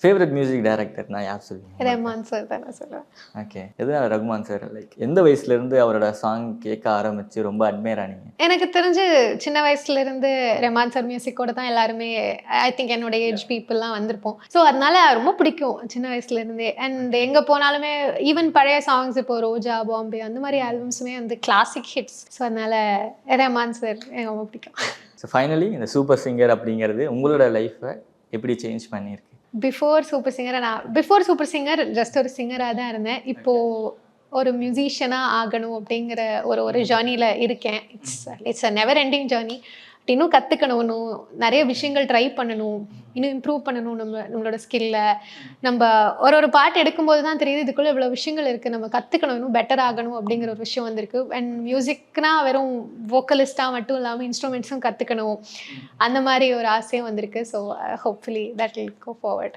Favourite music டைரக்டர்னா யார் சொல்லுவீங்க? Rahman sir தான் நான் சொல்லுவேன். ஓகே. எதனால ரகுமான் சார்? லைக் எந்த வயசுலேருந்து அவரோட சாங் கேட்க ஆரம்பிச்சு ரொம்ப அட்மையர் ஆனீங்க? எனக்கு தெரிஞ்சு சின்ன வயசுலேருந்து ரஹ்மான் சார் மியூசிக்கோட தான் எல்லாருமே ஐ திங்க் என்னோட ஏஜ் பீப்புளெலாம் வந்திருப்போம். ஸோ அதனால ரொம்ப பிடிக்கும் சின்ன வயசுலேருந்தே. அண்ட் எங்கே போனாலுமே ஈவன் பழைய சாங்ஸ் இப்போ ரோஜா, பாம்பே அந்த மாதிரி ஆல்பம்ஸுமே வந்து கிளாசிக் ஹிட்ஸ். ஸோ அதனால ரஹ்மான் சார் எனக்கு ரொம்ப பிடிக்கும். ஸோ ஃபைனலி இந்த சூப்பர் சிங்கர் அப்படிங்கிறது உங்களோட லைஃப்பை எப்படி சேஞ்ச் பண்ணியிருக்கு? பிஃபோர் சூப்பர் சிங்கர் ஜஸ்ட் ஒரு சிங்கராக தான் இருந்தேன். இப்போது ஒரு மியூசிஷியனாக ஆகணும் அப்படிங்கிற ஒரு ஜேர்னியில் இருக்கேன். It's a never ending journey. இன்னும் கற்றுக்கணும், நிறைய விஷயங்கள் ட்ரை பண்ணணும், இன்னும் இம்ப்ரூவ் பண்ணணும் நம்மளோட ஸ்கில்ல. நம்ம ஒரு பாட்டு எடுக்கும்போது தான் தெரியுது இதுக்குள்ளே இவ்வளோ விஷயங்கள் இருக்குது, நம்ம கற்றுக்கணும், இன்னும் பெட்டர் ஆகணும் அப்படிங்கிற ஒரு விஷயம் வந்திருக்கு. அண்ட் மியூசிக்னால் வெறும் வோக்கலிஸ்ட்டாக மட்டும் இல்லாமல் இன்ஸ்ட்ருமெண்ட்ஸும் கற்றுக்கணும், அந்த மாதிரி ஒரு ஆசையும் வந்திருக்கு. So hopefully that will go forward.